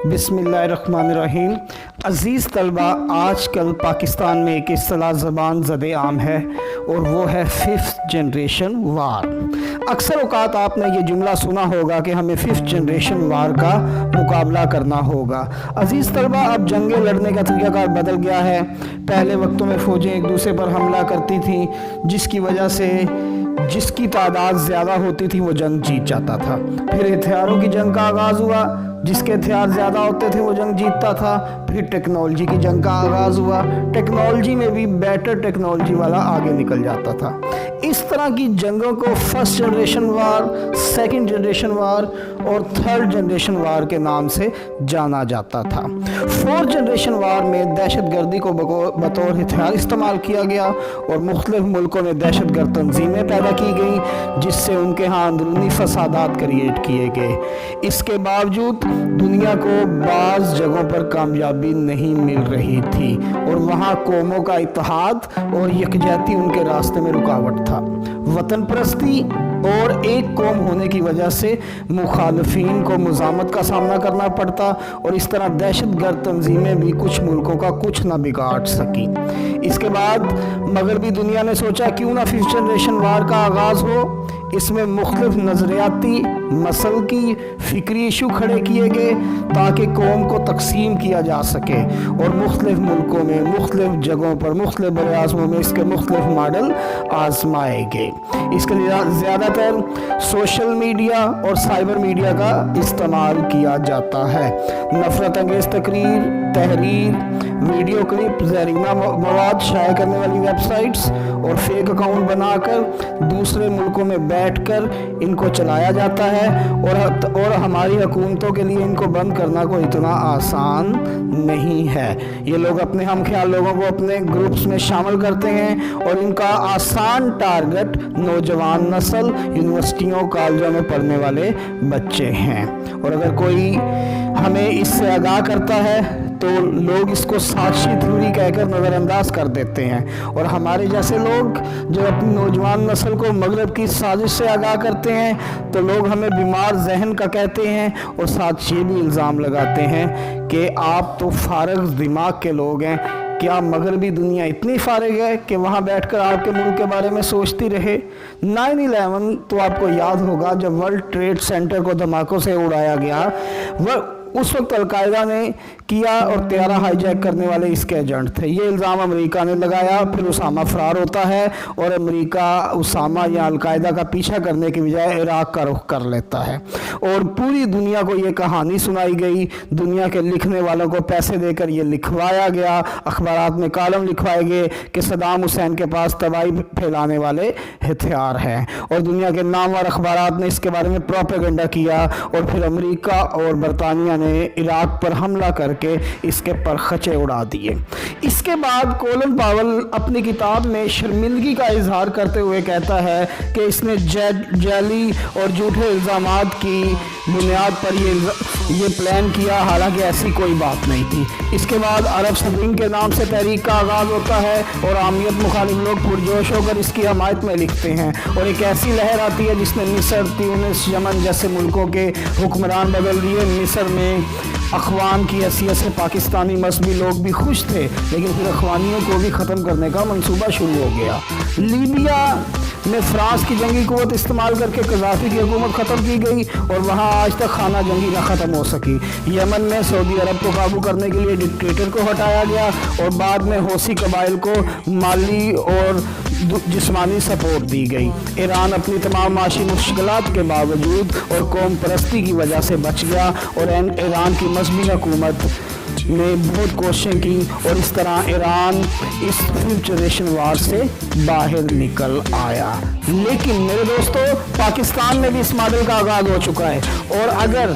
बिस्मिल्लाहिर्रहमानिर्रहीम। अज़ीज़ तलबा, आज कल पाकिस्तान में एक इस्तिलाह ज़बान ज़द आम है और वो है फिफ्थ जनरेशन वार। अक्सर औक़ात आपने ये जुमला सुना होगा कि हमें फिफ्थ जनरेशन वार का मुकाबला करना होगा। अज़ीज़ तलबा, अब जंगें लड़ने का तरीक़ाकार बदल गया है। पहले वक्तों में फ़ौजें एक दूसरे पर हमला करती थीं, जिसकी वजह से जिसकी तादाद ज़्यादा होती थी वो जंग जीत जाता था। फिर हथियारों की जंग का आगाज़ हुआ, जिसके हथियार ज़्यादा होते थे वो जंग जीतता था। फिर टेक्नोलॉजी की जंग का आगाज़ हुआ, टेक्नोलॉजी में भी बेटर टेक्नोलॉजी वाला आगे निकल जाता था। इस तरह की जंगों को फर्स्ट जनरेशन वार, सेकंड जनरेशन वार और थर्ड जनरेशन वार के नाम से जाना जाता था। फोर्थ जनरेशन वार में दहशतगर्दी को बतौर हथियार इस्तेमाल किया गया और मुख्तलिफ मुल्कों में दहशतगर्द तंजीमें पैदा की गई, जिससे उनके यहाँ अंदरूनी फसादात क्रिएट किए गए। इसके बावजूद दुनिया को बाज़ जगहों पर कामयाबी नहीं मिल रही थी और वहाँ कौमों का इत्तेहाद और यकजहती उनके रास्ते में रुकावट था। वतन परस्ती और एक कौम होने की वजह से मुखालफीन को मुज़ामत का सामना करना पड़ता और इस तरह दहशतगर्द तंजीमें भी कुछ मुल्कों का कुछ ना बिगाड़ सकी। इसके बाद मगरबी दुनिया ने सोचा क्यों ना फिफ्थ जनरेशन वार का आगाज़ हो। इसमें मुख्तलिफ नज़रियाती मसलकी फ़िक्री इशू खड़े किए गए ताकि कौम को तकसीम किया जा सके और मुख्तलिफ मुल्कों में, मुख्तलिफ जगहों पर, मुख्तलिफ बराज़मों में इसके मुख्तलिफ मॉडल आजमाए गए। इसके लिए ज़्यादातर सोशल मीडिया और साइबर मीडिया का इस्तेमाल किया जाता है। नफ़रत अंगेज़ तकरीर, तहरीर, वीडियो क्लिप, ज़हरीला मवाद शाया करने वाली वेबसाइट्स और फेक अकाउंट बनाकर दूसरे मुल्कों में बैठकर इनको चलाया जाता है और हमारी हुकूमतों के लिए इनको बंद करना कोई इतना आसान नहीं है। ये लोग अपने हम ख्याल लोगों को अपने ग्रुप्स में शामिल करते हैं और इनका आसान टारगेट नौजवान नस्ल, यूनिवर्सिटियों कॉलेजों में पढ़ने वाले बच्चे हैं। और अगर कोई हमें इससे आगाह करता है तो लोग इसको साजिशी थ्योरी कहकर नज़रअंदाज कर देते हैं और हमारे जैसे लोग जो अपनी नौजवान नस्ल को मगरब की साजिश से आगाह करते हैं तो लोग हमें बीमार जहन का कहते हैं और साथ ये भी इल्ज़ाम लगाते हैं कि आप तो फारग दिमाग के लोग हैं। क्या मगरबी दुनिया इतनी फारिग है कि वहाँ बैठकर आपके मुल्क के बारे में सोचती रहे? 9/11 तो आपको याद होगा, जब वर्ल्ड ट्रेड सेंटर को धमाकों से उड़ाया गया, वह उस वक्त अलकायदा ने किया और त्यारा हाईजैक करने वाले इसके एजेंट थे। ये इल्ज़ाम अमेरिका ने लगाया। फिर उसामा फरार होता है और अमेरिका उसामा या अलकायदा का पीछा करने की बजाय इराक़ का रुख कर लेता है और पूरी दुनिया को ये कहानी सुनाई गई। दुनिया के लिखने वालों को पैसे देकर ये लिखवाया गया, अखबारात में कॉलम लिखवाए गए कि सद्दाम हुसैन के पास तबाही फैलाने वाले हथियार हैं और दुनिया के नामवर अखबारात ने इसके बारे में प्रोपेगेंडा किया और फिर अमेरिका और बरतानिया ने इराक़ पर हमला करके इसके पर खचे उड़ा दिए। इसके बाद कोलिन पावल अपनी किताब में शर्मिंदगी का इजहार करते हुए कहता है कि इसने जाली और झूठे इल्ज़ामात की बुनियाद पर ये प्लान किया, हालांकि ऐसी कोई बात नहीं थी। इसके बाद अरब स्प्रिंग के नाम से तहरीक का आगाज़ होता है और आमियत मुखालिफ लोग पुरजोश होकर इसकी हमायत में लिखते हैं और एक ऐसी लहर आती है जिसने मिस्र, ट्यूनिस, यमन जैसे मुल्कों के हुक्मरान बदल दिए। मिस्र में अखवान की हैसियत से पाकिस्तानी मजहबी लोग भी खुश थे, लेकिन फिर अखवानियों को भी ख़त्म करने का मंसूबा शुरू हो गया। लीबिया में फ्रांस की जंगी कुव्वत इस्तेमाल करके कज़ाफ़ी की हुकूमत ख़त्म की गई और वहाँ आज तक खाना जंगी न ख़त्म हो सकी। यमन में सऊदी अरब को काबू करने के लिए डिक्टेटर को हटाया गया और बाद में हौसी कबाइल को माली और जिस्मानी सपोर्ट दी गई। ईरान अपनी तमाम माशी मुश्किलात के बावजूद और कौम परस्ती की वजह से बच गया और ईरान की मजहबी हुकूमत ने बहुत कोशिशें की और इस तरह ईरान इस फिफ्थ जनरेशन वार से बाहर निकल आया। लेकिन मेरे दोस्तों, पाकिस्तान में भी इस मॉडल का आगाज़ हो चुका है और अगर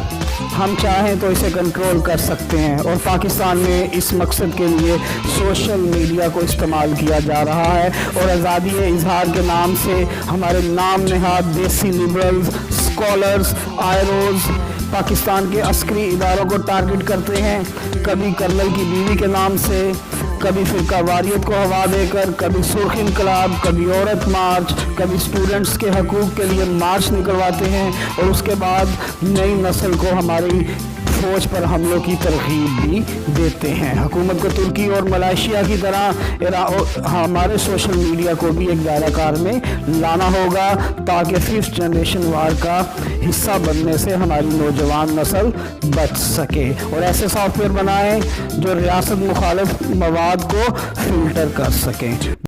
हम चाहें तो इसे कंट्रोल कर सकते हैं और पाकिस्तान में इस मकसद के लिए सोशल मीडिया को इस्तेमाल किया जा रहा है और आज़ादी इजहार के नाम से हमारे नाम नहाद देसी लिबरल्स, स्कॉलर्स, आयरोज पाकिस्तान के अस्करी इदारों को टारगेट करते हैं, कभी कर्नल की बीवी के नाम से, कभी फिरका वारियत को हवा देकर, कभी सुर्ख इनकलाब, कभी औरत मार्च, कभी स्टूडेंट्स के हकूक़ के लिए मार्च निकलवाते हैं और उसके बाद नई नस्ल को हमारी فوج پر حملوں کی ترغیب بھی دیتے ہیں۔ حکومت کو ترکی اور ملائیشیا کی طرح ہمارے سوشل میڈیا کو بھی ایک دائرہ کار میں لانا ہوگا تاکہ 5th جنریشن وار کا حصہ بننے سے ہماری نوجوان نسل بچ سکے، اور ایسے سافٹ ویئر بنائیں جو ریاست مخالف مواد کو فلٹر کر سکیں۔